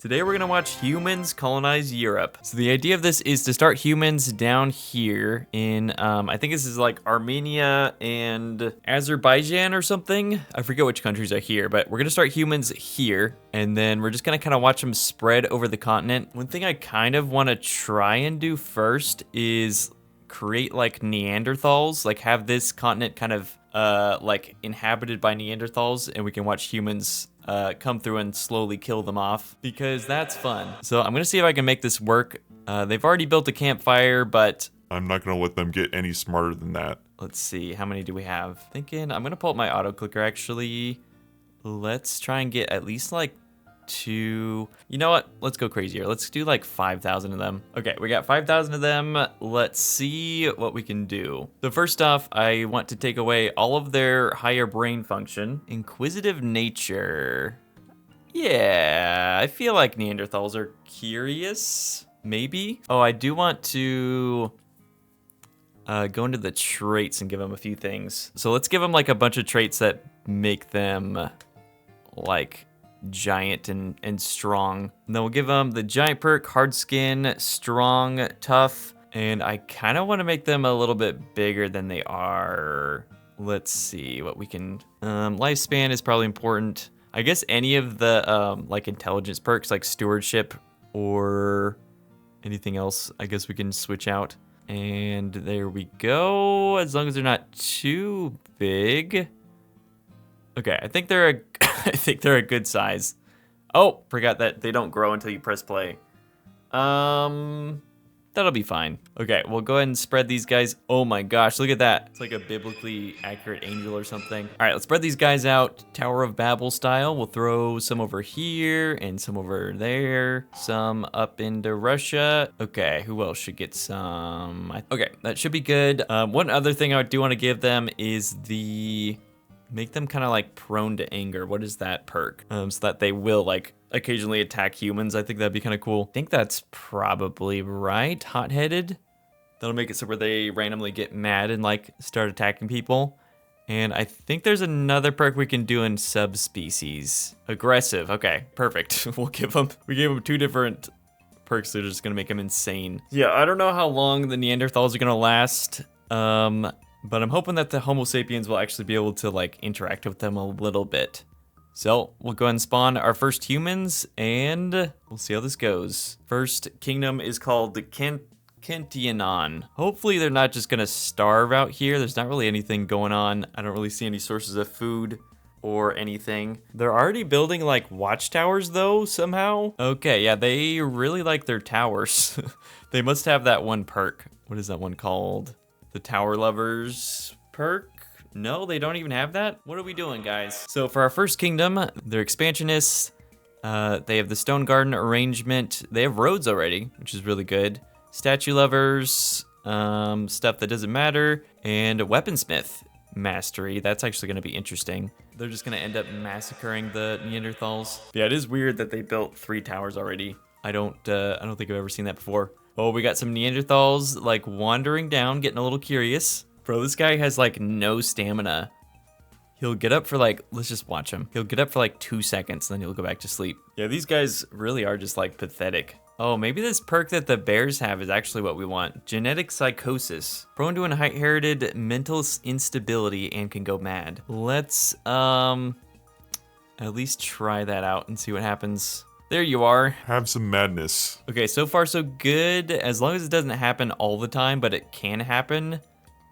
Today we're gonna watch humans colonize Europe. So the idea of this is to start humans down here in, I think this is like Armenia and Azerbaijan or something. I forget which countries are here, but we're gonna start humans here, and then we're just gonna kind of watch them spread over the continent. One thing I kind of wanna try and do first is create like Neanderthals, like have this continent kind of like inhabited by Neanderthals, and we can watch humans come through and slowly kill them off, because that's fun. So I'm gonna see if I can make this work. They've already built a campfire, but I'm not gonna let them get any smarter than that. let's see, how many do we have? Thinking I'm gonna pull up my auto clicker actually. Let's try and get at least like 2. You know what? Let's go crazier. Let's do like 5,000 of them. Okay, we got 5,000 of them. Let's see what we can do. So first off, I want to take away all of their higher brain function. Inquisitive nature. Yeah, I feel like Neanderthals are curious. Maybe. Oh, I do want to go into the traits and give them a few things. So let's give them like a bunch of traits that make them like giant and strong. And then we'll give them the giant perk, hard skin, strong, tough, and I kind of want to make them a little bit bigger than they are. Let's see what we can. Lifespan is probably important. I guess any of the like intelligence perks, like stewardship or anything else, I guess we can switch out. And there we go. As long as they're not too big. Okay, I think they're a I think they're a good size. Oh, forgot that they don't grow until you press play. That'll be fine. Okay, we'll go ahead and spread these guys. Oh my gosh, look at that. It's like a biblically accurate angel or something. All right, let's spread these guys out Tower of Babel style. We'll throw some over here and some over there, some up into Russia. Okay, who else should get some? Okay, that should be good. One other thing I do want to give them is make them kind of like prone to anger. What is that perk? So that they will like occasionally attack humans. I think that'd be kind of cool. I think that's probably right. Hot-headed. That'll make it so where they randomly get mad and like start attacking people. And I think there's another perk we can do in subspecies. Aggressive. Okay, perfect. We gave them 2 different perks that are just gonna make them insane. Yeah, I don't know how long the Neanderthals are gonna last. But I'm hoping that the Homo sapiens will actually be able to like interact with them a little bit. So we'll go ahead and spawn our first humans and we'll see how this goes. First kingdom is called the Kentionon. Hopefully they're not just gonna starve out here. There's not really anything going on. I don't really see any sources of food or anything. They're already building like watchtowers though, somehow. Okay, yeah, they really like their towers. They must have that one perk. What is that one called? The Tower Lovers perk? No, they don't even have that? What are we doing, guys? So for our first kingdom, they're expansionists. They have the Stone Garden arrangement. They have roads already, which is really good. Statue Lovers, stuff that doesn't matter, and Weaponsmith mastery. That's actually going to be interesting. They're just going to end up massacring the Neanderthals. Yeah, it is weird that they built 3 towers already. I don't think I've ever seen that before. Oh, we got some Neanderthals like wandering down, getting a little curious. Bro, this guy has like no stamina. He'll get up for like, let's just watch him. He'll get up for like 2 seconds, and then he'll go back to sleep. Yeah, these guys really are just like pathetic. Oh, maybe this perk that the bears have is actually what we want. Genetic psychosis. Prone to inherited mental instability and can go mad. Let's at least try that out and see what happens. There you are. Have some madness. Okay, so far so good. As long as it doesn't happen all the time, but it can happen.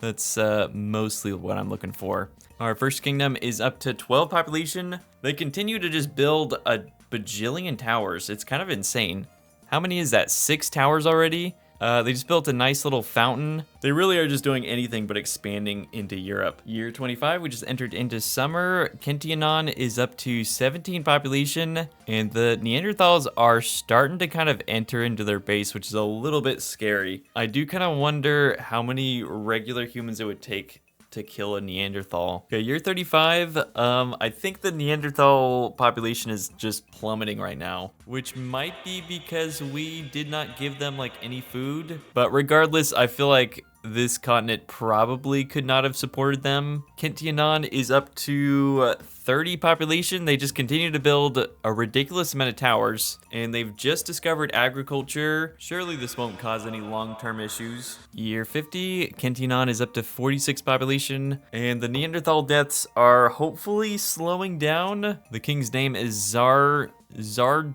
That's mostly what I'm looking for. Our first kingdom is up to 12 population. They continue to just build a bajillion towers. It's kind of insane. How many is that? 6 towers already? They just built a nice little fountain. They really are just doing anything but expanding into Europe. Year 25, we just entered into summer. Kentionon is up to 17 population, and the Neanderthals are starting to kind of enter into their base, which is a little bit scary. I do kind of wonder how many regular humans it would take to kill a Neanderthal. Okay, year 35, I think the Neanderthal population is just plummeting right now, which might be because we did not give them like any food. But regardless, I feel like this continent probably could not have supported them. Kentionon is up to 30 population. They just continue to build a ridiculous amount of towers, and they've just discovered agriculture. Surely this won't cause any long-term issues. Year 50, Kentionon is up to 46 population, and the Neanderthal deaths are hopefully slowing down. The king's name is Zarkzek.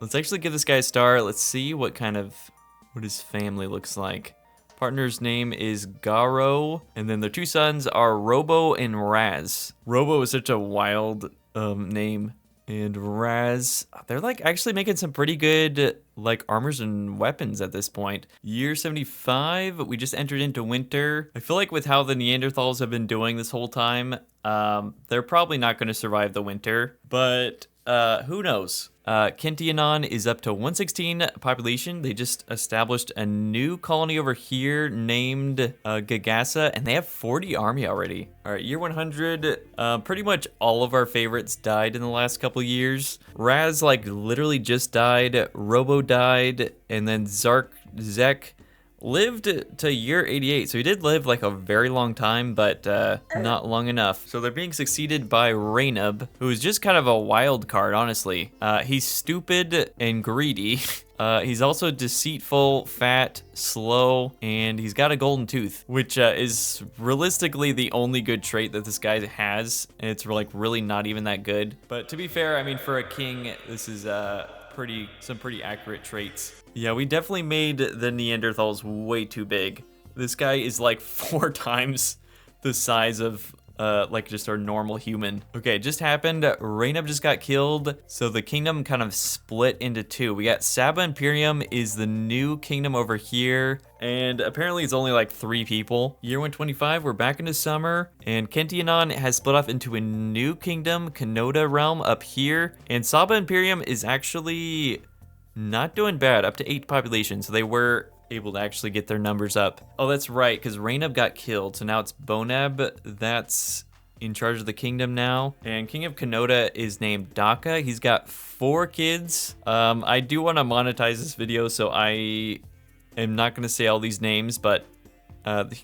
Let's actually give this guy a star. Let's see what his family looks like. Partner's name is Garo, and then their two sons are Robo and Raz. Robo is such a wild name, and Raz, they're like actually making some pretty good like armors and weapons at this point. Year 75, we just entered into winter. I feel like with how the Neanderthals have been doing this whole time, they're probably not going to survive the winter, but who knows? Kentionon is up to 116 population. They just established a new colony over here named Gagasa, and they have 40 army already. All right, year 100, pretty much all of our favorites died in the last couple years. Raz like literally just died, Robo died, and then Zek lived to year 88, so he did live like a very long time, but not long enough. So they're being succeeded by Rainub, who is just kind of a wild card, honestly. He's stupid and greedy. He's also deceitful, fat, slow, and he's got a golden tooth, which is realistically the only good trait that this guy has, and it's like really not even that good. But to be fair, I mean, for a king, this is some pretty accurate traits. Yeah, we definitely made the Neanderthals way too big. This guy is like 4 times the size of like just our normal human. Okay, it just happened. Rainub just got killed, so the kingdom kind of split into 2. We got Saba Imperium is the new kingdom over here, and apparently it's only like 3 people. Year 125, we're back into summer, and Kentionon has split off into a new kingdom, Kanoda realm up here, and Saba Imperium is actually not doing bad, up to 8 population, so they were able to actually get their numbers up. Oh, that's right, because Rainub got killed, so now it's Bonab that's in charge of the kingdom now. And King of Kanoda is named Daka. He's got 4 kids. I do want to monetize this video, so I am not going to say all these names, but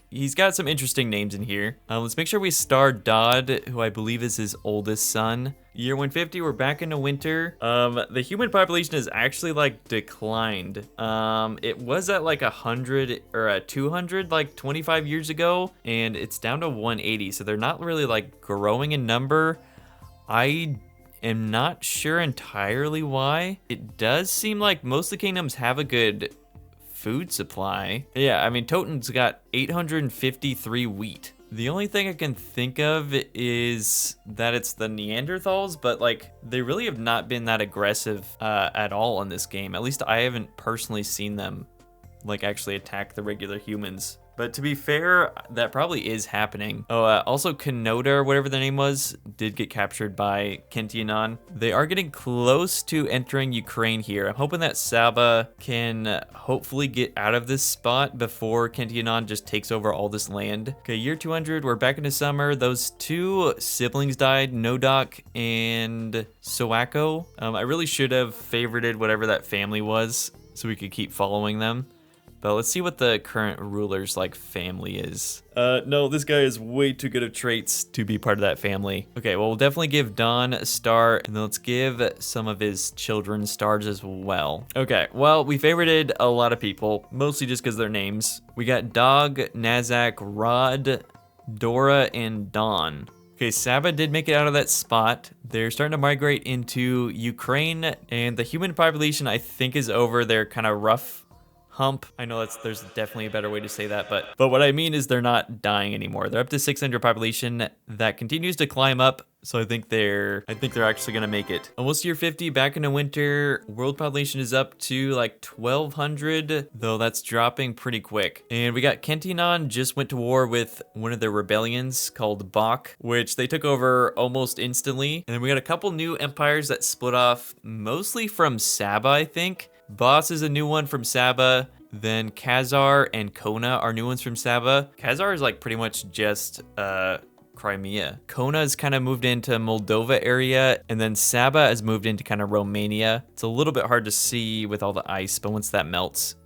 he's got some interesting names in here. Let's make sure we star Dodd, who I believe is his oldest son. Year 150, we're back into winter. The human population has actually like declined. It was at like 100 or 200 like 25 years ago, and it's down to 180. So they're not really like growing in number. I am not sure entirely why. It does seem like most of the kingdoms have a good food supply. Yeah, I mean, Toten's got 853 wheat. The only thing I can think of is that it's the Neanderthals, but like they really have not been that aggressive at all in this game. At least I haven't personally seen them like actually attack the regular humans. But to be fair, that probably is happening. Oh, also Kanoda, or whatever the name was, did get captured by Kentionon. They are getting close to entering Ukraine here. I'm hoping that Saba can hopefully get out of this spot before Kentionon just takes over all this land. Okay, year 200, we're back into summer. Those 2 siblings died, Nodok and Soako. I really should have favorited whatever that family was so we could keep following them. But let's see what the current ruler's like family is. No, this guy is way too good of traits to be part of that family. Okay, well, we'll definitely give Don a star, and then let's give some of his children stars as well. Okay, well, we favorited a lot of people, mostly just because their names. We got Dog, Nazak, Rod, Dora, and Don. Okay, Saba did make it out of that spot. They're starting to migrate into Ukraine, and the human population, I think, is over their kind of rough hump. I know there's definitely a better way to say that, but what I mean is they're not dying anymore. They're up to 600 population. That continues to climb up, so I think they're actually gonna make it. Almost year 50, back into winter. World population is up to like 1,200, though that's dropping pretty quick. And we got Kentionon just went to war with one of their rebellions called Bach, which they took over almost instantly. And then we got a couple new empires that split off, mostly from Saba, I think. Boss is a new one from Saba. Then Khazar and Kona are new ones from Saba. Khazar is like pretty much just Crimea. Kona's kind of moved into Moldova area, and then Saba has moved into kind of Romania. It's a little bit hard to see with all the ice, but once that melts,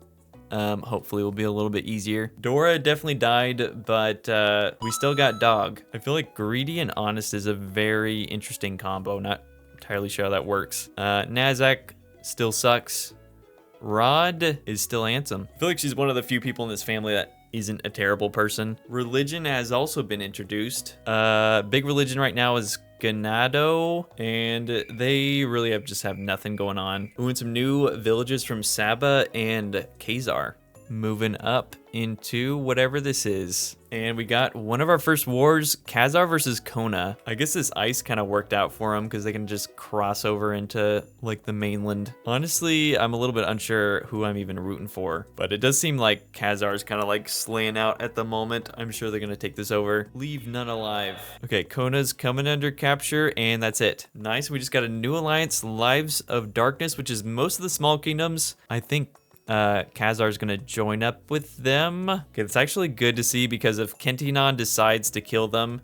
Hopefully it'll be a little bit easier. Dora definitely died, but we still got Dog. I feel like Greedy and Honest is a very interesting combo. Not entirely sure how that works. Nazak still sucks. Rod is still handsome. I feel like she's one of the few people in this family that isn't a terrible person. Religion has also been introduced. Big religion right now is Ganado, and they really just have nothing going on. We want some new villages from Saba and Khazar. Moving up into whatever this is. And we got one of our first wars, Khazar versus Kona. I guess this ice kind of worked out for them because they can just cross over into like the mainland. Honestly, I'm a little bit unsure who I'm even rooting for, but it does seem like Khazar is kind of like slaying out at the moment. I'm sure they're gonna take this over. Leave none alive. Okay, Kona's coming under capture, and that's it. Nice, we just got a new alliance, Lives of Darkness, which is most of the small kingdoms. I think Khazar is going to join up with them. Okay, it's actually good to see because if Kentionon decides to kill them,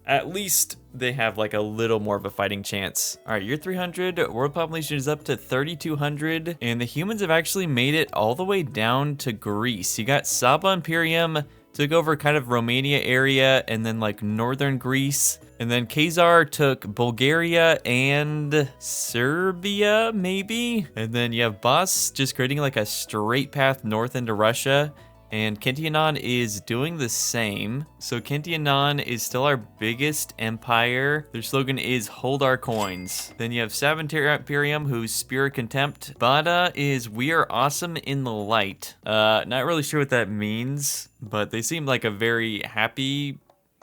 at least they have like a little more of a fighting chance. All right, year 300, world population is up to 3,200, and the humans have actually made it all the way down to Greece. You got Saba Imperium, took over kind of Romania area, and then like northern Greece. And then Khazar took Bulgaria and Serbia, maybe? And then you have Bos just creating like a straight path north into Russia. And Kentionon is doing the same. So Kentionon is still our biggest empire. Their slogan is hold our coins. Then you have Savanter Imperium, who's Spirit Contempt. Bada is we are awesome in the light. Not really sure what that means, but they seem like a very happy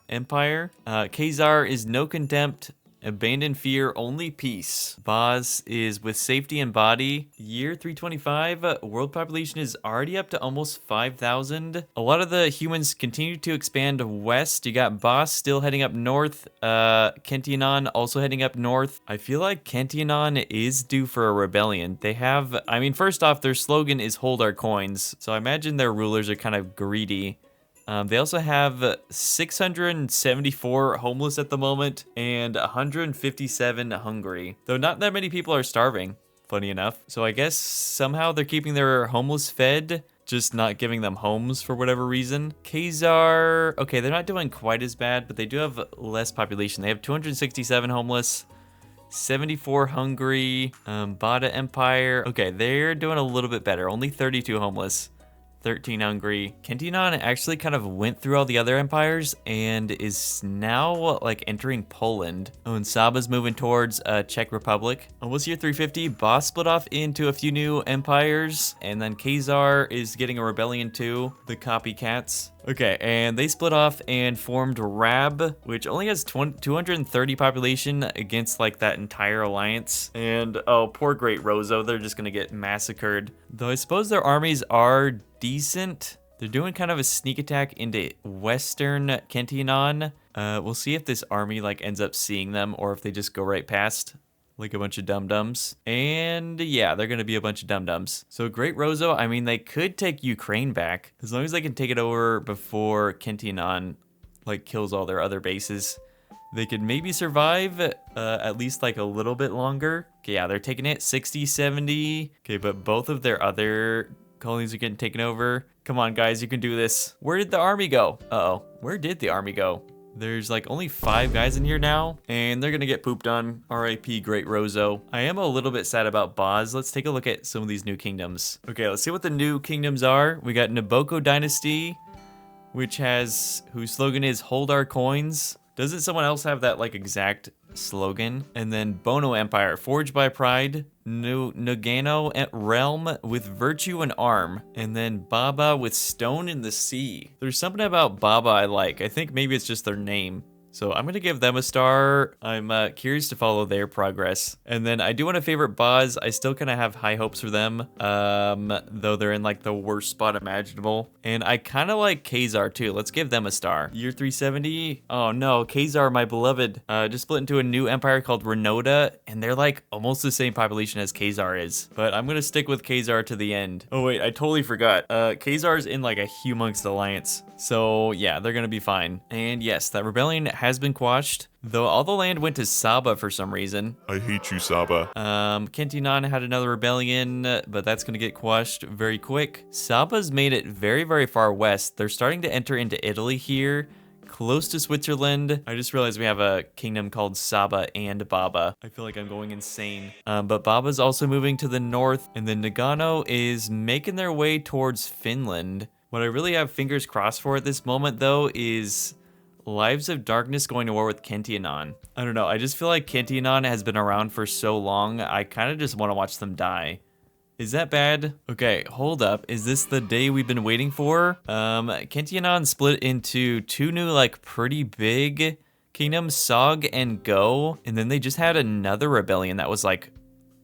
empire. Khazar is no contempt, abandon fear, only peace. Boz is with safety and body. Year 325, world population is already up to almost 5,000. A lot of the humans continue to expand west. You got Boss still heading up north. Kentionon also heading up north. I feel like Kentionon is due for a rebellion. They have, I mean, first off, their slogan is hold our coins. So I imagine their rulers are kind of greedy. They also have 674 homeless at the moment and 157 hungry, though not that many people are starving, funny enough. So I guess somehow they're keeping their homeless fed, just not giving them homes for whatever reason. Khazar, okay, they're not doing quite as bad, but they do have less population. They have 267 homeless, 74 hungry. Bada Empire, okay, they're doing a little bit better, only 32 homeless. 13 hungry. Kentionon actually kind of went through all the other empires and is now like entering Poland. Oh, and Saba's moving towards Czech Republic. Almost year 350, Boss split off into a few new empires, and then Khazar is getting a rebellion too, the copycats. Okay, and they split off and formed Rab, which only has 230 population against like that entire alliance. And oh, poor Great Rozo, they're just gonna get massacred. Though I suppose their armies are decent. They're doing kind of a sneak attack into Western Kentionon. We'll see if this army like ends up seeing them or if they just go right past. Like a bunch of dum-dums. And yeah, they're gonna be a bunch of dum-dums. So Great Rozo, I mean, they could take Ukraine back. As long as they can take it over before Kentionon like kills all their other bases. They could maybe survive at least like a little bit longer. Okay, yeah, they're taking it 60, 70. Okay, but both of their other colonies are getting taken over. Come on, guys, you can do this. Where did the army go? Uh-oh, where did the army go? There's like only 5 guys in here now, and they're gonna get pooped on. RIP Great Rozo. I am a little bit sad about Boz. Let's take a look at some of these new kingdoms. Okay, let's see what the new kingdoms are. We got Naboko Dynasty, whose slogan is hold our coins. Doesn't someone else have that like exact slogan? And then Bono Empire, forged by pride. Nagano realm with virtue and arm. And then Baba with stone in the sea. There's something about Baba I like. I think maybe it's just their name. So I'm gonna give them a star. I'm curious to follow their progress. And then I do want to favorite Boz. I still kind of have high hopes for them, though they're in like the worst spot imaginable. And I kind of like Khazar too. Let's give them a star. Year 370. Oh no, Khazar, my beloved, just split into a new empire called Renoda, and they're like almost the same population as Khazar is. But I'm gonna stick with Khazar to the end. Oh wait, I totally forgot. Khazar's in like a humongous alliance. So yeah, they're gonna be fine. And yes, that rebellion has been quashed, though all the land went to Saba for some reason. I hate you, Saba. Kentionon had another rebellion, but that's going to get quashed very quick. Saba's made it very, very far west. They're starting to enter into Italy here, close to Switzerland. I just realized we have a kingdom called Saba and Baba. I feel like I'm going insane. But Baba's also moving to the north, and then Nagano is making their way towards Finland. What I really have fingers crossed for at this moment, though, is Lives of Darkness going to war with Kentionon. I don't know, I just feel like Kentionon has been around for so long, I kind of just want to watch them die. Is that bad? Okay, hold up. Is this the day we've been waiting for? Kentionon split into two new, like, pretty big kingdoms, Sog and Go, and then they just had another rebellion that was, like,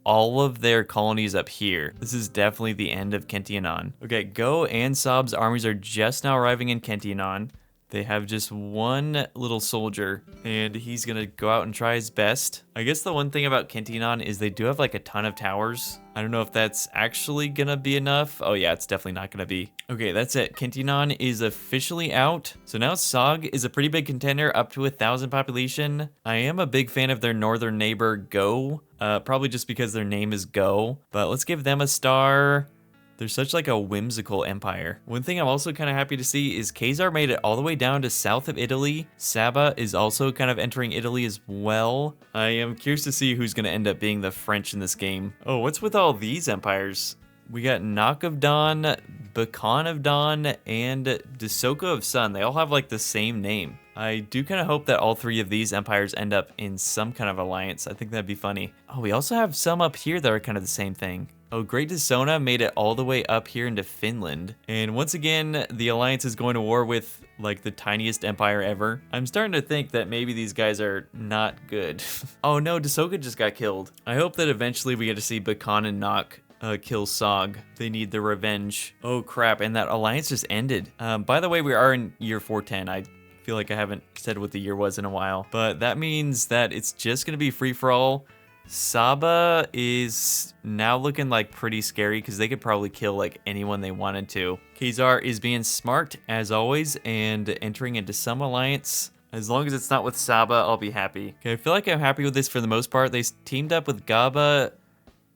all of their colonies up here. This is definitely the end of Kentionon. Okay, Go and Sob's armies are just now arriving in Kentionon. They have just one little soldier, and he's gonna go out and try his best. I guess the one thing about Kentionon is they do have like a ton of towers. I don't know if that's actually gonna be enough. Oh yeah, it's definitely not gonna be. Okay, that's it. Kentionon is officially out. So now Sog is a pretty big contender, up to 1,000 population. I am a big fan of their northern neighbor, Go. Probably just because their name is Go, but let's give them a star. They're such like a whimsical empire. One thing I'm also kind of happy to see is Khazar made it all the way down to south of Italy. Saba is also kind of entering Italy as well. I am curious to see who's going to end up being the French in this game. Oh, what's with all these empires? We got Nak of Don, Bakan of Don, and Desoka of Sun. They all have like the same name. I do kind of hope that all three of these empires end up in some kind of alliance. I think that'd be funny. Oh, we also have some up here that are kind of the same thing. Oh, Great Desona made it all the way up here into Finland. And once again, the alliance is going to war with like the tiniest empire ever. I'm starting to think that maybe these guys are not good. Oh no, Desoka just got killed. I hope that eventually we get to see Bakan and Nak kill Sog. They need their revenge. Oh crap, and that alliance just ended. By the way, we are in year 410. I feel like I haven't said what the year was in a while, but that means that it's just gonna be free for all. Saba is now looking like pretty scary because they could probably kill like anyone they wanted to. Khazar is being smart as always and entering into some alliance. As long as it's not with Saba, I'll be happy. Okay, I feel like I'm happy with this for the most part. They teamed up with Gaba.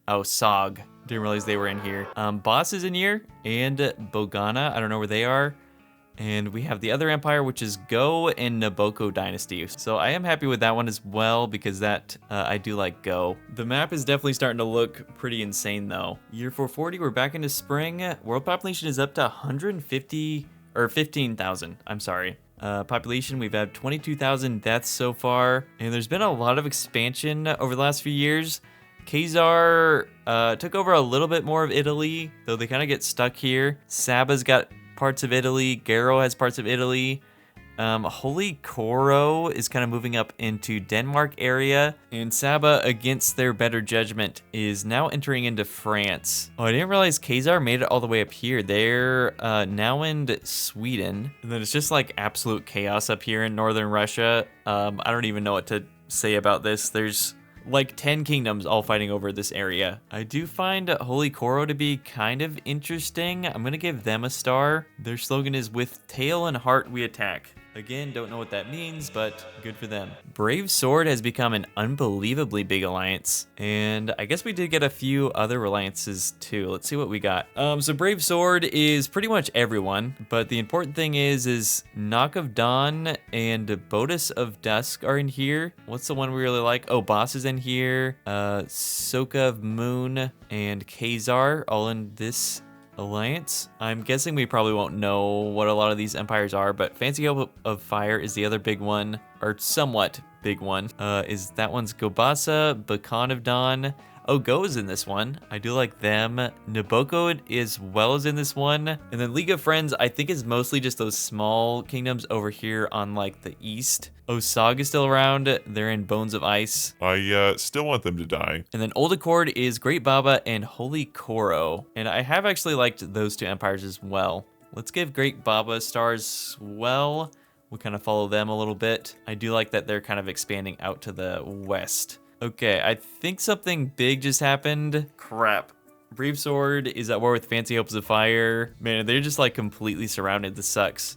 Oh, Sog. Didn't realize they were in here. Boss is in here and Bogana. I don't know where they are. And we have the other empire, which is Go and Naboko Dynasty. So I am happy with that one as well, because that I do like Go. The map is definitely starting to look pretty insane though. Year 440, we're back into spring. World population is up to 150, or 15,000, I'm sorry. Population, we've had 22,000 deaths so far. And there's been a lot of expansion over the last few years. Khazar took over a little bit more of Italy, though they kind of get stuck here. Saba's got parts of Italy. Garo has parts of Italy. Holy Koro is kind of moving up into Denmark area. And Saba, against their better judgment, is now entering into France. Oh, I didn't realize Khazar made it all the way up here. They're now in Sweden. And then it's just like absolute chaos up here in northern Russia. I don't even know what to say about this. There's like 10 kingdoms all fighting over this area. I do find Holy Koro to be kind of interesting. I'm gonna give them a star. Their slogan is "With tail and heart we attack." Again, don't know what that means, but good for them. Brave Sword has become an unbelievably big alliance, and I guess we did get a few other alliances too. Let's see what we got. So Brave Sword is pretty much everyone, but the important thing is Knock of Dawn and Bodis of Dusk are in here. What's the one we really like? Oh, Boss is in here. Soka of Moon and Khazar all in this alliance. I'm guessing we probably won't know what a lot of these empires are, but Fancy Hope of Fire is the other big one, or somewhat big one. Is that one's Gobasa, Bakan of Dawn. Oh, Go is in this one. I do like them. Naboko as well as in this one. And then League of Friends, I think is mostly just those small kingdoms over here on like the east. Osag is still around. They're in Bones of Ice. I still want them to die. And then Old Accord is Great Baba and Holy Koro. And I have actually liked those two empires as well. Let's give Great Baba stars well. We'll kind of follow them a little bit. I do like that they're kind of expanding out to the west. Okay, I think something big just happened. Crap. Brave Sword is at war with Fancy Hopes of Fire. Man, they're just like completely surrounded. This sucks.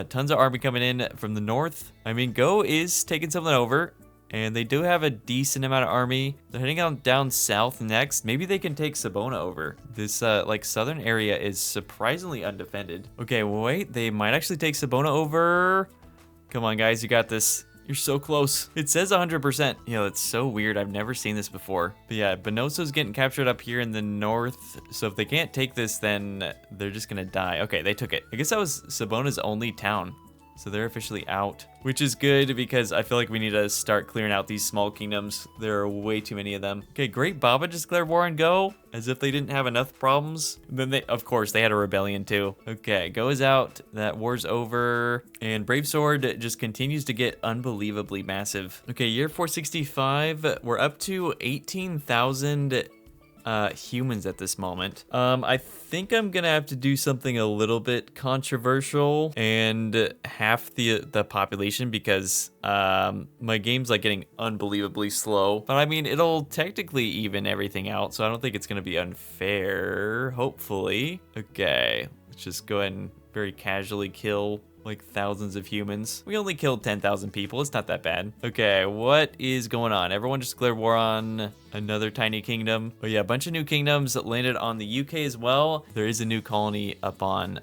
Tons of army coming in from the north. I mean, Go is taking something over. And they do have a decent amount of army. They're heading on down south next. Maybe they can take Sabona over. This like southern area is surprisingly undefended. Okay, wait, they might actually take Sabona over. Come on, guys, you got this. You're so close. It says 100%. Yeah, that's so weird. I've never seen this before. But yeah, Bonoso's getting captured up here in the north. So if they can't take this, then they're just gonna die. Okay, they took it. I guess that was Sabona's only town. So they're officially out, which is good because I feel like we need to start clearing out these small kingdoms. There are way too many of them. Okay, Great Baba just declared war on Go, as if they didn't have enough problems. And then of course, they had a rebellion too. Okay, Go is out. That war's over. And Brave Sword just continues to get unbelievably massive. Okay, year 465, we're up to 18,000 humans at this moment. I think I'm gonna have to do something a little bit controversial and half the population because my game's like getting unbelievably slow. But I mean, it'll technically even everything out, so I don't think it's gonna be unfair, hopefully. Okay, let's just go ahead and very casually kill like thousands of humans. We only killed 10,000 people. It's not that bad. Okay, what is going on? Everyone just declared war on another tiny kingdom. Oh yeah, a bunch of new kingdoms that landed on the UK as well. There is a new colony up on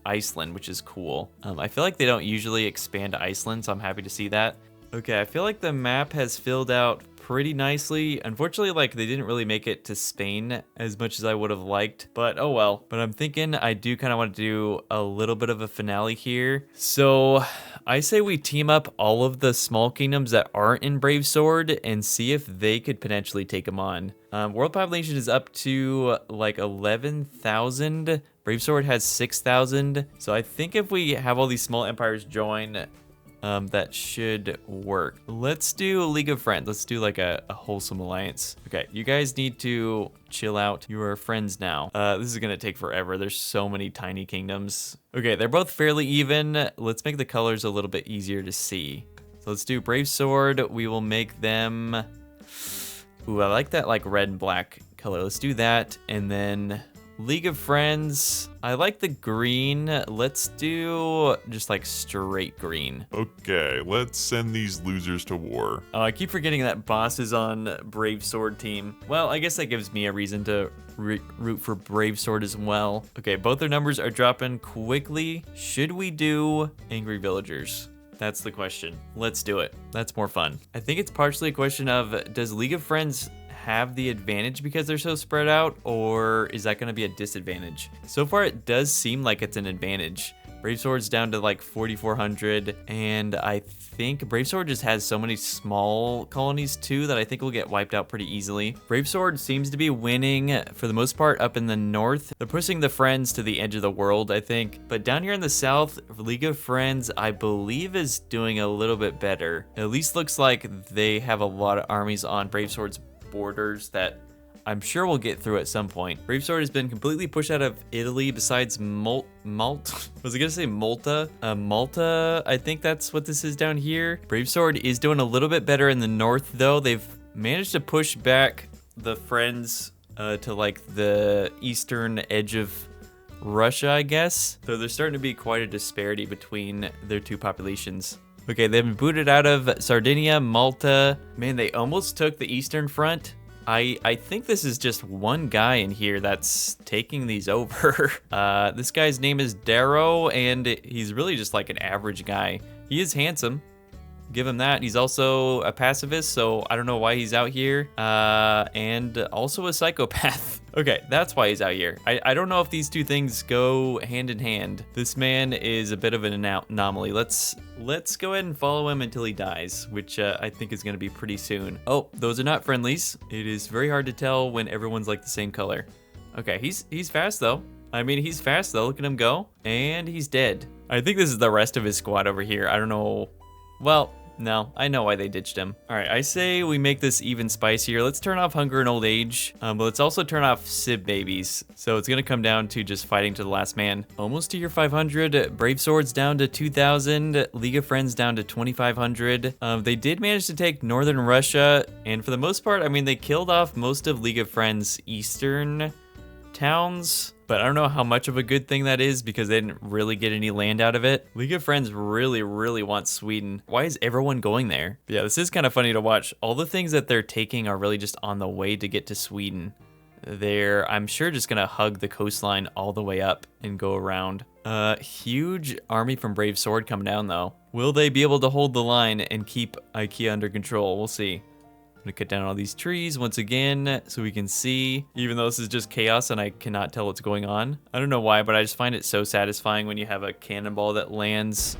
Iceland, which is cool. I feel like they don't usually expand Iceland, so I'm happy to see that. Okay, I feel like the map has filled out pretty nicely. Unfortunately, like they didn't really make it to Spain as much as I would have liked, but oh well. But I'm thinking I do kind of want to do a little bit of a finale here. So I say we team up all of the small kingdoms that aren't in Brave Sword and see if they could potentially take them on. World population is up to like 11,000. Brave Sword has 6,000. So I think if we have all these small empires join, that should work. Let's do a League of Friends. Let's do like a wholesome alliance. Okay, you guys need to chill out. You are friends now. This is gonna take forever. There's so many tiny kingdoms. Okay, they're both fairly even. Let's make the colors a little bit easier to see. So let's do Brave Sword. We will make them... Ooh, I like that like red and black color. Let's do that. And then League of Friends, I like the green. Let's do just like straight green. Okay, let's send these losers to war. Oh, I keep forgetting that boss is on Brave Sword team. Well, I guess that gives me a reason to root for Brave Sword as well. Okay, both their numbers are dropping quickly. Should we do Angry Villagers? That's the question. Let's do it. That's more fun. I think it's partially a question of, does League of Friends have the advantage because they're so spread out, or is that going to be a disadvantage? So far, it does seem like it's an advantage. Brave Sword's down to like 4,400, and I think Brave Sword just has so many small colonies too that I think we'll get wiped out pretty easily. Brave Sword seems to be winning for the most part up in the north. They're pushing the Friends to the edge of the world, I think. But down here in the south, League of Friends, I believe, is doing a little bit better. It at least looks like they have a lot of armies on Brave Sword's borders that I'm sure we'll get through at some point. Brave Sword has been completely pushed out of Italy besides Malta. Was I gonna say Malta? Malta, I think that's what this is down here. Brave Sword is doing a little bit better in the north though. They've managed to push back the Friends to like the eastern edge of Russia, I guess. So there's starting to be quite a disparity between their two populations. Okay, they've been booted out of Sardinia, Malta. Man, they almost took the Eastern Front. I think this is just one guy in here that's taking these over. This guy's name is Darrow, and he's really just like an average guy. He is handsome. Give him that. He's also a pacifist, so I don't know why he's out here. And also a psychopath. Okay, that's why he's out here. I don't know if these two things go hand in hand. This man is a bit of an anomaly. Let's go ahead and follow him until he dies, which I think is going to be pretty soon. Oh, those are not friendlies. It is very hard to tell when everyone's like the same color. Okay, he's fast though. I mean, he's fast though. Look at him go. And he's dead. I think this is the rest of his squad over here. I don't know. Well, no, I know why they ditched him. All right, I say we make this even spicier. Let's turn off hunger and old age, but let's also turn off Sib babies. So it's gonna come down to just fighting to the last man. Almost to your 500. Brave Swords down to 2,000. League of Friends down to 2,500. They did manage to take northern Russia, and for the most part, I mean, they killed off most of League of Friends' eastern towns, but I don't know how much of a good thing that is because they didn't really get any land out of it. League of Friends really, really wants Sweden. Why is everyone going there? Yeah, this is kind of funny to watch. All the things that they're taking are really just on the way to get to Sweden. They're, I'm sure, just gonna hug the coastline all the way up and go around. Huge army from Brave Sword coming down though. Will they be able to hold the line and keep IKEA under control? We'll see. I'm gonna cut down all these trees once again so we can see, even though this is just chaos and I cannot tell what's going on. I don't know why, but I just find it so satisfying when you have a cannonball that lands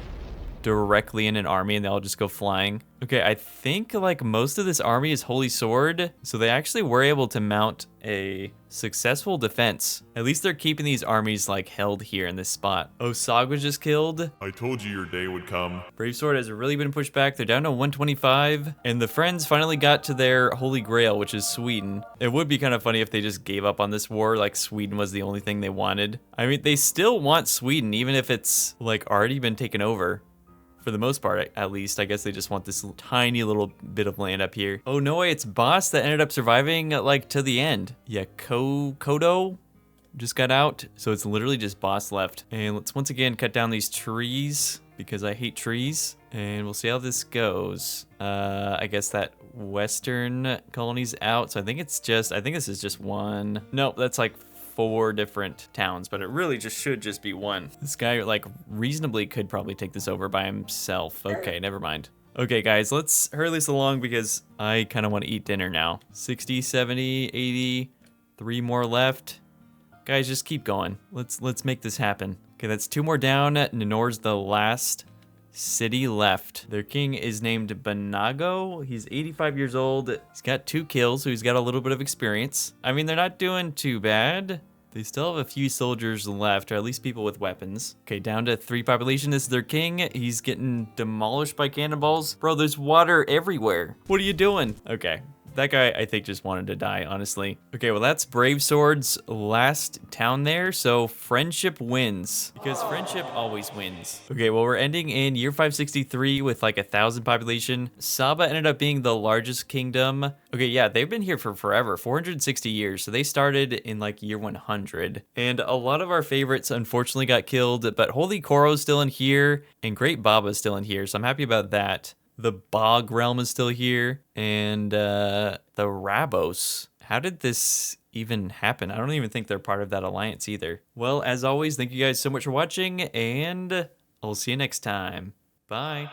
directly in an army and they all just go flying. Okay, I think like most of this army is Holy Sword, so they actually were able to mount a successful defense. At least they're keeping these armies like held here in this spot. Osag was just killed. I told you your day would come. Brave Sword has really been pushed back. They're down to 125, and the Friends finally got to their Holy Grail, which is Sweden. It would be kind of funny if they just gave up on this war, like Sweden was the only thing they wanted. I mean, they still want Sweden, even if it's like already been taken over. For the most part, at least. I guess they just want this tiny little bit of land up here. Oh no way, it's Boss that ended up surviving like to the end. Yeah, Kodo just got out. So it's literally just Boss left. And let's once again cut down these trees because I hate trees. And we'll see how this goes. I guess that western colony's out. So I think it's just, I think this is just one. Nope, that's like 4 different towns, but it really just should just be one. This guy like reasonably could probably take this over by himself. Okay, never mind. Okay guys, let's hurry this along because I kind of want to eat dinner now. 60, 70, 80, 3 more left. Guys, just keep going. Let's make this happen. Okay, that's 2 more down. Ninor's the last city left. Their king is named Banago. He's 85 years old. He's got 2 kills, so he's got a little bit of experience. I mean, they're not doing too bad. They still have a few soldiers left, or at least people with weapons. Okay, down to 3 population. This is their king. He's getting demolished by cannonballs. Bro, there's water everywhere. What are you doing? Okay. That guy, I think, just wanted to die, honestly. Okay, well, that's Brave Sword's last town there, so friendship wins. Because friendship always wins. Okay, well, we're ending in year 563 with like 1,000 population. Saba ended up being the largest kingdom. Okay, yeah, they've been here for forever, 460 years. So they started in like year 100. And a lot of our favorites unfortunately got killed, but Holy Koro's still in here, and Great Baba's still in here, so I'm happy about that. The Bog realm is still here, and the Rabos. How did this even happen? I don't even think they're part of that alliance either. Well, as always, thank you guys so much for watching, and I'll see you next time. Bye.